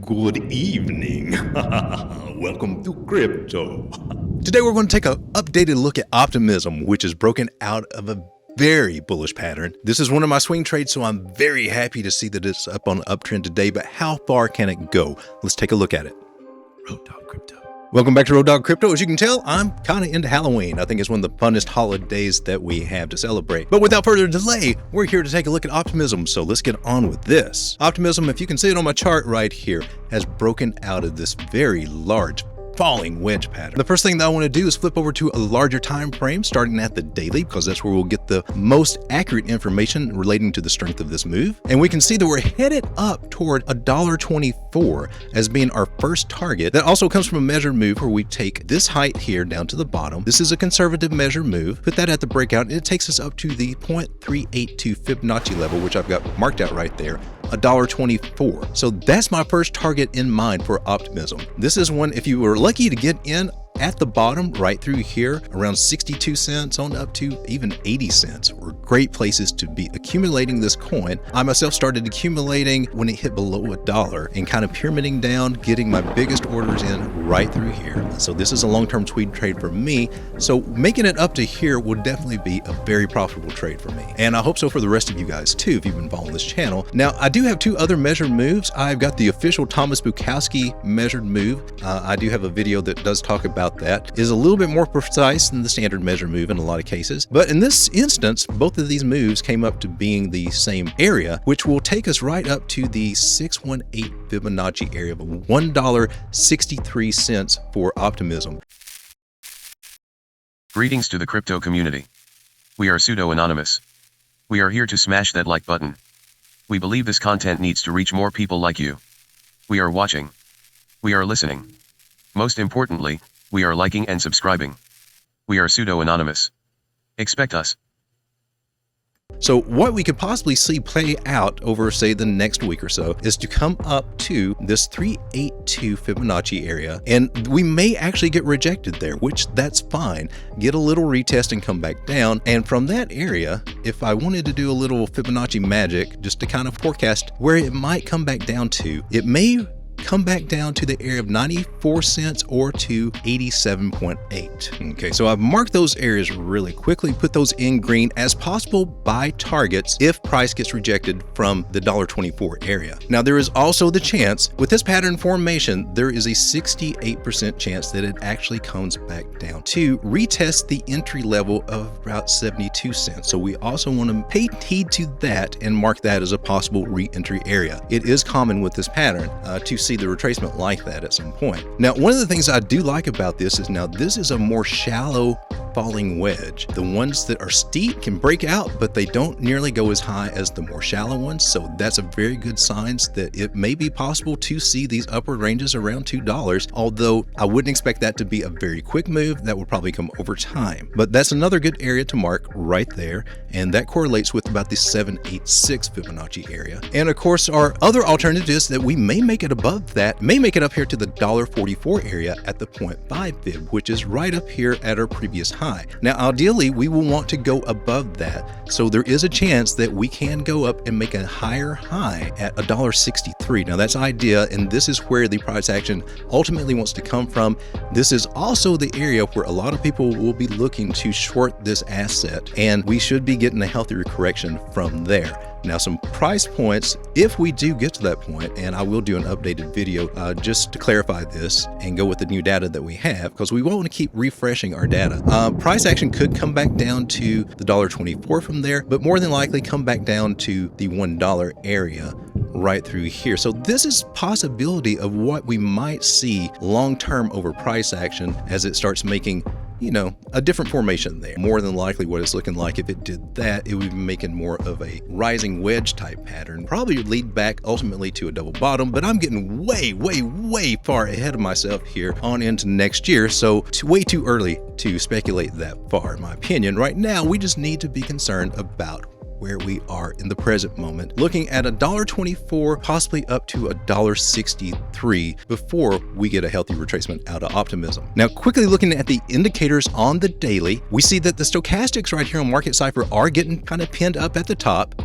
Good evening. Welcome to crypto. Today we're going to take an updated look at Optimism, which is broken out of a very bullish pattern. This is one of my swing trades, so I'm very happy to see that it's up on an uptrend today, but how far can it go? Let's take a look at it. Road Dog Crypto. Welcome back to Road Dog Crypto. As you can tell, I'm kind of into Halloween. I think it's one of the funnest holidays that we have to celebrate. But without further delay, we're here to take a look at Optimism. So let's get on with this. Optimism, if you can see it on my chart right here, has broken out of this very large falling wedge pattern. The first thing that I want to do is flip over to a larger time frame, starting at the daily, because that's where we'll get the most accurate information relating to the strength of this move. And we can see that we're headed up toward $1.24 as being our first target. That also comes from a measured move where we take this height here down to the bottom. This is a conservative measured move. Put that at the breakout, and it takes us up to the 0.382 Fibonacci level, which I've got marked out right there. $1.24. So that's my first target in mind for Optimism. This is one, if you were lucky to get in at the bottom right through here, around 62 cents on up to even 80 cents, were great places to be accumulating this coin. I myself started accumulating when it hit below $1 and kind of pyramiding down, getting my biggest orders in right through here. So this is a long-term swing trade for me. So making it up to here will definitely be a very profitable trade for me. And I hope so for the rest of you guys too, if you've been following this channel. Now, I do have two other measured moves. I've got the official Thomas Bukowski measured move. I do have a video that does talk about that. It is a little bit more precise than the standard measure move in a lot of cases. But in this instance, both of these moves came up to being the same area, which will take us right up to the 618 Fibonacci area of $1.63 for Optimism. Greetings to the crypto community. We are pseudo-anonymous. We are here to smash that like button. We believe this content needs to reach more people like you. We are watching. We are listening. Most importantly, we are liking and subscribing. We are pseudo-anonymous. Expect us. So what we could possibly see play out over, say, the next week or so is to come up to this 382 Fibonacci area, and we may actually get rejected there, which that's fine. Get a little retest and come back down. And from that area, if I wanted to do a little Fibonacci magic just to kind of forecast where it might come back down to, it may come back down to the area of 94 cents or to 87.8. Okay, so I've marked those areas really quickly, put those in green as possible buy targets if price gets rejected from the $1.24 area. Now, there is also the chance with this pattern formation, there is a 68% chance that it actually comes back down to retest the entry level of about 72 cents. So we also want to pay heed to that and mark that as a possible re-entry area. It is common with this pattern to see the retracement like that at some point. Now, one of the things I do like about this is now this is a more shallow falling wedge. The ones that are steep can break out, but they don't nearly go as high as the more shallow ones. So that's a very good sign that it may be possible to see these upward ranges around $2, although I wouldn't expect that to be a very quick move. That would probably come over time. But that's another good area to mark right there, and that correlates with about the 786 Fibonacci area. And of course, our other alternative is that we may make it above that, may make it up here to the $1.44 area at the 0.5 fib, which is right up here at our previous high. Now, ideally, we will want to go above that. So there is a chance that we can go up and make a higher high at $1.63. Now, that's idea, and this is where the price action ultimately wants to come from. This is also the area where a lot of people will be looking to short this asset, and we should be getting a healthier correction from there. Now, some price points, if we do get to that point, and I will do an updated video just to clarify this and go with the new data that we have, because we want to keep refreshing our data. Price action could come back down to the $1.24 from there, but more than likely come back down to the $1 area right through here. So this is possibility of what we might see long-term over price action as it starts making, you know, a different formation there. More than likely what it's looking like, if it did that, it would be making more of a rising wedge type pattern. Probably would lead back ultimately to a double bottom, but I'm getting way far ahead of myself here on into next year. So it's way too early to speculate that far, in my opinion. Right now, we just need to be concerned about where we are in the present moment, looking at $1.24, possibly up to $1.63 before we get a healthy retracement out of Optimism. Now, quickly looking at the indicators on the daily, we see that the stochastics right here on Market Cypher are getting kind of pinned up at the top.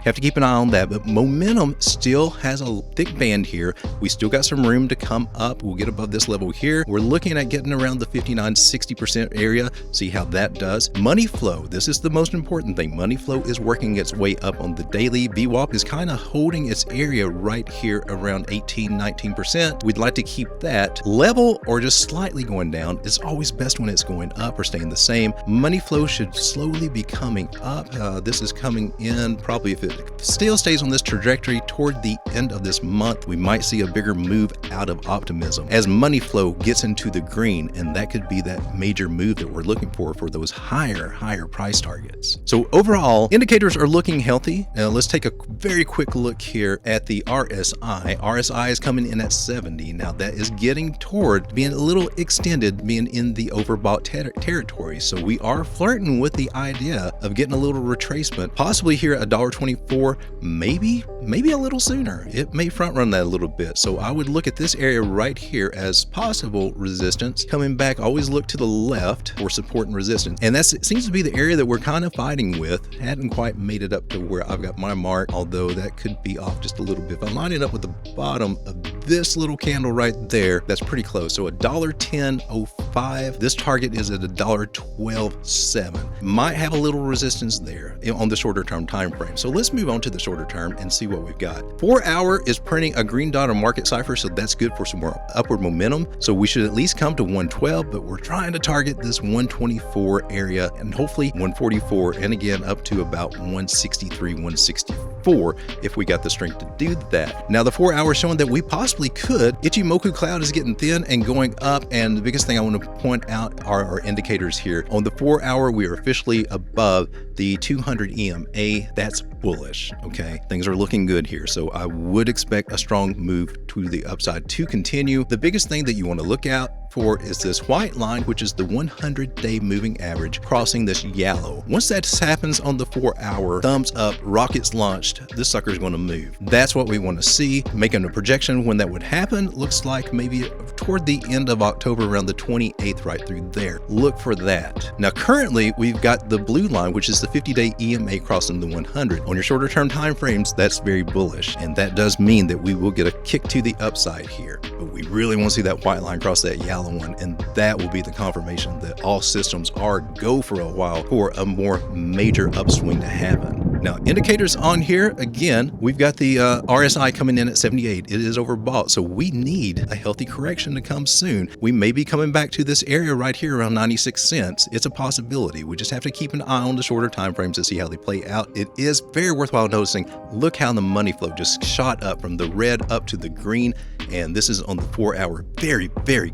Have to keep an eye on that, but momentum still has a thick band here. We still got some room to come up. We'll get above this level here. We're looking at getting around the 59-60% area. See how that does. Money flow. This is the most important thing. Money flow is working its way up on the daily. VWAP is kind of holding its area right here around 18-19%. We'd like to keep that level or just slightly going down. It's always best when it's going up or staying the same. Money flow should slowly be coming up. This is coming in probably, if it still stays on this trajectory toward the end of this month, we might see a bigger move out of Optimism as money flow gets into the green, and that could be that major move that we're looking for those higher price targets. So overall, indicators are looking healthy. Now let's take a very quick look here at the RSI. RSI is coming in at 70. Now that is getting toward being a little extended, being in the overbought territory. So we are flirting with the idea of getting a little retracement, possibly here at $1.24, maybe a little sooner. It may front run that a little bit. So I would look at this area right here as possible resistance. Coming back, always look to the left for support and resistance. And that seems to be the area that we're kind of fighting with. Hadn't quite made it up to where I've got my mark, although that could be off just a little bit. If I'm lining up with the bottom of this little candle right there, that's pretty close. So $1.10.05. This target is at $1.12.7. Might have a little resistance there on the shorter term time frame. So let's move on to the shorter term and see what we've got. 4 hour is printing a green dot on market cipher, so that's good for some more upward momentum. So we should at least come to 112, but we're trying to target this 124 area and hopefully 144, and again up to about 163, 164 if we got the strength to do that. Now the 4 hour showing that we possibly could. Ichimoku cloud is getting thin and going up, and the biggest thing I want to point out are our indicators here. On the 4 hour, we are officially above the 200 EMA. That's bullish. Okay, things are looking good here, so I would expect a strong move to the upside to continue. The biggest thing that you want to look out for is this white line, which is the 100-day moving average crossing this yellow. Once that happens on the 4 hour, thumbs up, rockets launched, this sucker is going to move. That's what we want to see. Making a projection when that would happen, looks like maybe toward the end of October, around the 28th, right through there. Look for that. Now currently we've got the blue line, which is the 50-day EMA crossing the 100. On your shorter term time frames, that's very bullish, and that does mean that we will get a kick to the upside here. But we really want to see that white line cross that yellow one, and that will be the confirmation that all systems are go for a while for a more major upswing to happen. Now indicators on here, again, we've got the RSI coming in at 78. It is overbought, so we need a healthy correction to come soon. We may be coming back to this area right here around 96 cents. It's a possibility. We just have to keep an eye on the shorter time frames to see how they play out. It is very worthwhile noticing. Look how the money flow just shot up from the red up to the green, and this is on the 4 hour. Very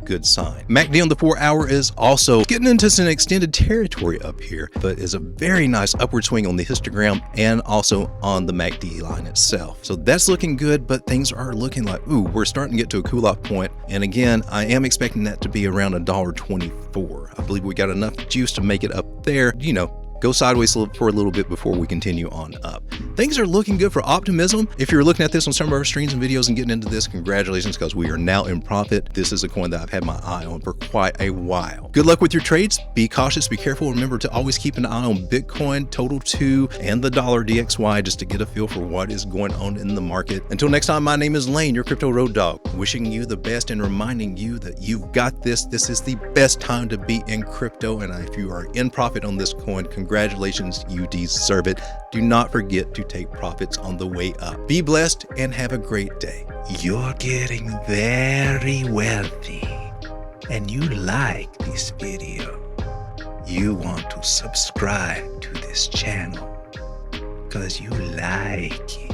good sign. MACD on the 4 hour is also getting into some extended territory up here, but is a very nice upward swing on the histogram and also on the MACD line itself. So that's looking good, but things are looking like, ooh, we're starting to get to a cool off point. And again, I am expecting that to be around $1.24. I believe we got enough juice to make it up there, you know, go sideways for a little bit before we continue on up. Things are looking good for Optimism. If you're looking at this on some of our streams and videos and getting into this, congratulations, because we are now in profit. This is a coin that I've had my eye on for quite a while. Good luck with your trades. Be cautious, be careful. Remember to always keep an eye on Bitcoin, Total 2, and the dollar DXY just to get a feel for what is going on in the market. Until next time, my name is Lane, your crypto road dog, wishing you the best and reminding you that you've got this. This is the best time to be in crypto, and if you are in profit on this coin, congratulations, you deserve it. Do not forget to take profits on the way up. Be blessed and have a great day. You're getting very wealthy and you like this video. You want to subscribe to this channel because you like it.